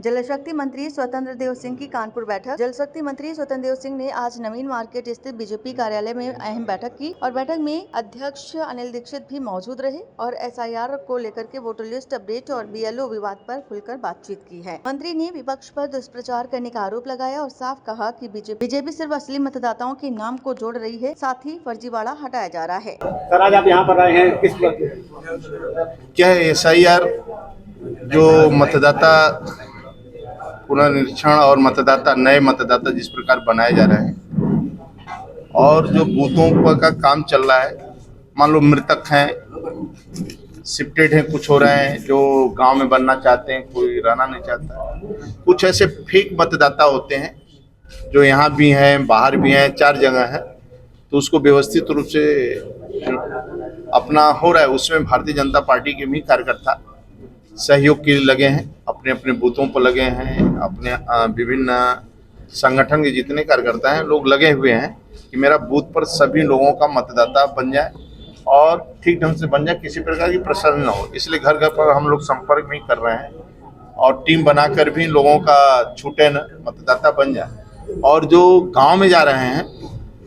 जल शक्ति मंत्री स्वतंत्र देव सिंह की कानपुर बैठक। जल शक्ति मंत्री स्वतंत्र देव सिंह ने आज नवीन मार्केट स्थित बीजेपी कार्यालय में अहम बैठक की और बैठक में अध्यक्ष अनिल दीक्षित भी मौजूद रहे और एसआईआर को लेकर के वोटर लिस्ट अपडेट और बीएलओ विवाद पर खुलकर बातचीत की है। मंत्री ने विपक्ष पर दुष्प्रचार करने का आरोप लगाया और साफ कहा कि बीजेपी सिर्फ असली मतदाताओं के नाम को जोड़ रही है, साथ ही फर्जीवाड़ा हटाया जा रहा है। सर, आज आप यहाँ पर आए हैं किस क्या है एसआईआर जो मतदाता पुनर्निरीक्षण और मतदाता नए मतदाता जिस प्रकार बनाए जा रहे हैं और जो बूथों पर का काम चल रहा है, मान लो मृतक हैं, शिफ्टेड हैं, कुछ हो रहे हैं जो गांव में बनना चाहते हैं, कोई रहना नहीं चाहता। कुछ ऐसे फेक मतदाता होते हैं जो यहाँ भी हैं, बाहर भी हैं, 4 जगह है, तो उसको व्यवस्थित रूप से अपना हो रहा है। उसमें भारतीय जनता पार्टी के भी कार्यकर्ता सहयोग के लिए लगे हैं, अपने अपने बूथों पर लगे हैं, अपने विभिन्न संगठन के जितने कार्यकर्ता हैं लोग लगे हुए हैं कि मेरा बूथ पर सभी लोगों का मतदाता बन जाए और ठीक ढंग से बन जाए, किसी प्रकार की प्रसारण न हो। इसलिए घर घर पर हम लोग संपर्क भी कर रहे हैं और टीम बनाकर भी लोगों का छूटे न, मतदाता बन जाए। और जो गाँव में जा रहे हैं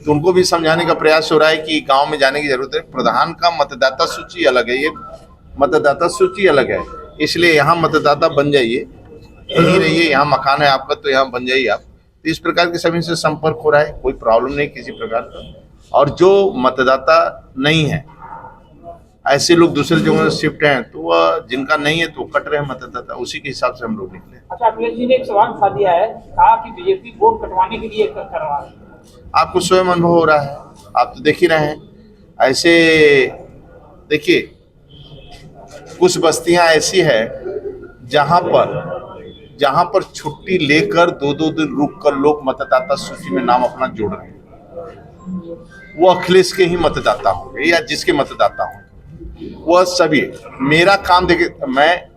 तो उनको भी समझाने का प्रयास हो रहा है कि गाँव में जाने की जरूरत है। प्रधान का मतदाता सूची अलग है, ये मतदाता सूची अलग है, इसलिए यहाँ मतदाता बन जाइए, यहीं रहिए, यहाँ मकान है आपका तो यहाँ बन जाइए आप। तो इस प्रकार के सभी से संपर्क हो रहा है, कोई प्रॉब्लम नहीं किसी प्रकार का। और जो मतदाता नहीं है, ऐसे लोग दूसरे जगहों से शिफ्ट हैं, तो वह जिनका नहीं है तो कट रहे हैं मतदाता, उसी के हिसाब से हम लोग निकले। अच्छा, अखिलेश जी ने एक सवाल उठा दिया है, कहा कि बीजेपी वोट कटवाने के लिए कर रहा है। आपको स्वयं अनुभव हो रहा है, आप तो देख ही रहे हैं। ऐसे देखिए, कुछ बस्तियां ऐसी है जहां पर छुट्टी लेकर 2-2 दिन रुककर लोग मतदाता सूची में नाम अपना जोड़ रहे हैं। वो अखिलेश के ही मतदाता होंगे या जिसके मतदाता होंगे, वह सभी। मेरा काम देखिए, मैं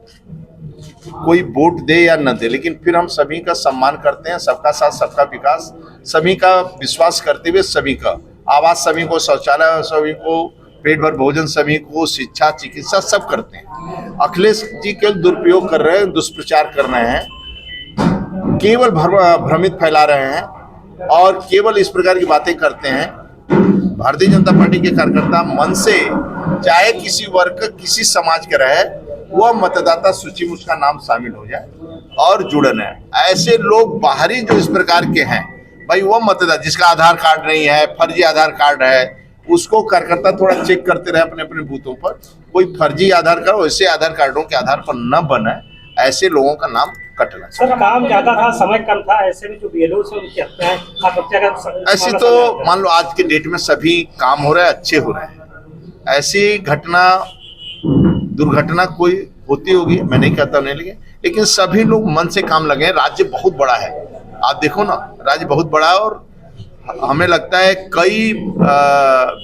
कोई वोट दे या न दे, लेकिन फिर हम सभी का सम्मान करते हैं, सबका साथ सबका विकास, सभी का विश्वास करते हुए सभी का आवास, सभी को शौचालय, सभी को पेट भर भोजन, सभी को शिक्षा, चिकित्सा सब करते हैं। अखिलेश जी केवल दुरुपयोग कर रहे हैं, दुष्प्रचार कर रहे हैं, केवल भ्रमित फैला रहे हैं और केवल इस प्रकार की बातें करते हैं। भारतीय जनता पार्टी के कार्यकर्ता मन से, चाहे किसी वर्ग, किसी समाज के रहे, वह मतदाता सूची में उसका नाम शामिल हो जाए और जुड़न है। ऐसे लोग बाहरी जो इस प्रकार के हैं, भाई वह मतदाता जिसका आधार कार्ड नहीं है, फर्जी आधार कार्ड है, उसको कार्यकर्ता थोड़ा चेक करते रहे अपने अपने बूथों पर। कोई फर्जी आधार कार्ड, वैसे आधार कार्डों के आधार पर न बने, ऐसे लोगों का नाम कटना। सर, काम ज्यादा था, समय कम था, ऐसे में जो बीएलओ से उनकी हत्या है, आत्महत्या का ऐसे तो मान लो आज के डेट में सभी काम हो रहे हैं, अच्छे हो रहे हैं। ऐसी घटना, दुर्घटना कोई होती होगी, मैं नहीं कहता नहीं, लेकिन सभी लोग मन से काम लगे हैं। राज्य बहुत बड़ा है, आप देखो ना, राज्य बहुत बड़ा है और हमें लगता है कई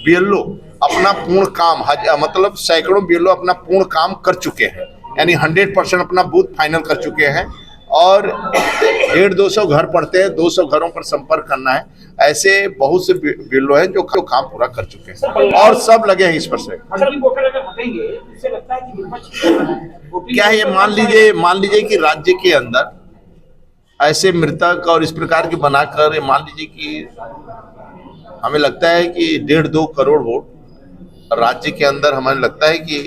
बीएलओ अपना पूर्ण काम, मतलब सैकड़ों बीएलओ अपना पूर्ण काम कर चुके हैं, यानी 100% अपना बूथ फाइनल कर चुके हैं और 150-200 घर पड़ते हैं, 200 घरों पर संपर्क करना है। ऐसे बहुत से बीएलओ हैं जो काम पूरा कर चुके हैं और सब लगे हैं इस पर से। क्या है ये, मान लीजिए कि राज्य के अंदर ऐसे मृतक और इस प्रकार के बनाकर, मान लीजिए कि हमें लगता है कि 1.5-2 करोड़ वोट राज्य के अंदर, हमें लगता है कि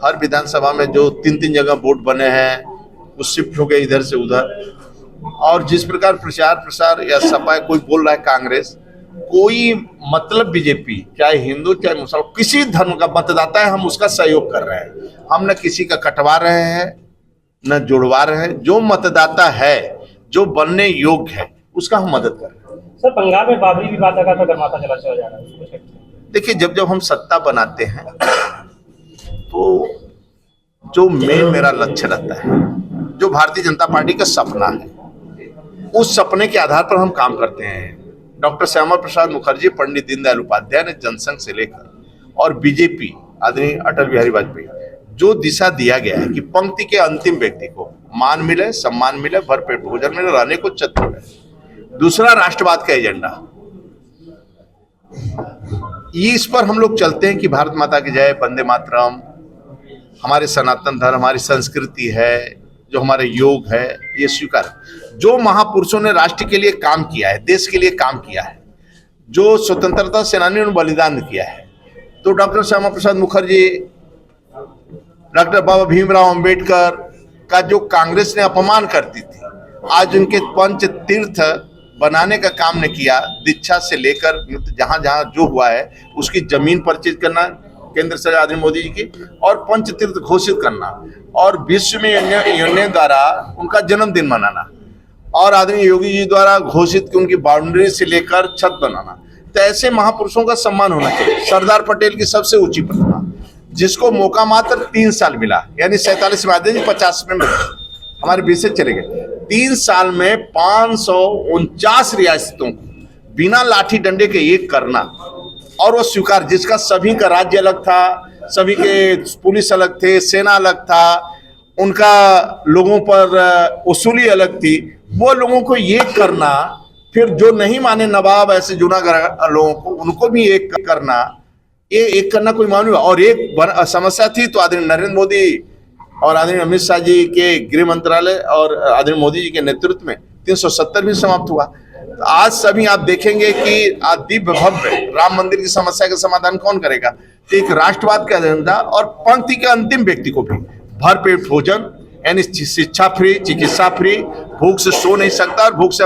हर विधानसभा में जो 3-3 जगह वोट बने हैं, वो शिफ्ट हो गए इधर से उधर। और जिस प्रकार प्रचार प्रसार या सपा कोई बोल रहा है कांग्रेस, कोई मतलब बीजेपी, चाहे हिंदू चाहे मुसलमान, किसी धर्म का मतदाता है, हम उसका सहयोग कर रहे हैं। हम न किसी का कटवा रहे हैं न जोड़वा रहे हैं। जो मतदाता है, जो बनने योग्य है, उसका हम मदद कर रहे हैं। सर, बंगाल में बाबरी विवाद का गर्माता चला जा रहा है। देखिए, जब हम सत्ता बनाते हैं तो जो मेरा लक्ष्य रहता है, जो भारतीय जनता पार्टी का सपना है, उस सपने के आधार पर हम काम करते हैं। डॉक्टर श्यामा प्रसाद मुखर्जी, पंडित दीनदयाल उपाध्याय ने जनसंघ से लेकर और बीजेपी आदरणीय अटल बिहारी वाजपेयी, जो दिशा दिया गया है कि पंक्ति के अंतिम व्यक्ति को मान मिले, सम्मान मिले, भरपेट भोजन मिले, रहने को छत्र मिले। दूसरा, राष्ट्रवाद का एजेंडा, इस पर हम लोग चलते हैं कि भारत माता की जय, वंदे मातरम, हमारे सनातन धर्म, हमारी संस्कृति है, जो हमारे योग है, ये स्वीकार। जो महापुरुषों ने राष्ट्र के लिए काम किया है, देश के लिए काम किया है, जो स्वतंत्रता सेनानियों ने बलिदान किया है, तो डॉक्टर श्यामा प्रसाद मुखर्जी, डॉक्टर बाबा भीमराव अंबेडकर का जो कांग्रेस ने अपमान करती थी, आज उनके पंच तीर्थ बनाने का काम ने किया। दीक्षा से लेकर जहां जहां जो हुआ है उसकी जमीन परचेज करना केंद्र सरकार आदरणीय मोदी जी की, और पंच तीर्थ घोषित करना, और विश्व में यूनियन द्वारा उनका जन्मदिन मनाना, और आदरणीय योगी जी द्वारा घोषित की उनकी बाउंड्री से लेकर छत बनाना। तो ऐसे महापुरुषों का सम्मान होना चाहिए। सरदार पटेल की सबसे ऊंची प्रतिमा, जिसको मौका मात्र 3 साल मिला, यानी 47 में आते 50 में हमारे बीच से चले गए। 3 साल में 549 रियासतों को बिना लाठी डंडे के एक करना, और वो स्वीकार, जिसका सभी का राज्य अलग था, सभी के पुलिस अलग थे, सेना अलग था, उनका लोगों पर वसूली अलग थी, वो लोगों को एक करना, फिर जो नहीं माने नवाब ऐसे जूनागढ़ लोगों को, उनको भी एक करना, ये एक करना कोई मामला। और एक समस्या थी तो आदरणीय नरेंद्र मोदी और आदरणीय अमित शाह जी के गृह मंत्रालय और आदरणीय मोदी जी के नेतृत्व में 370 भी समाप्त हुआ। तो आज सभी आप देखेंगे कि आज दिव्य भव्य राम मंदिर की समस्या का समाधान कौन करेगा? तो एक राष्ट्रवाद का एजेंडा, और पंक्ति के अंतिम व्यक्ति को भी भरपेट भोजन, यानी शिक्षा फ्री, चिकित्सा फ्री, भूख से सो नहीं सकता और भूख से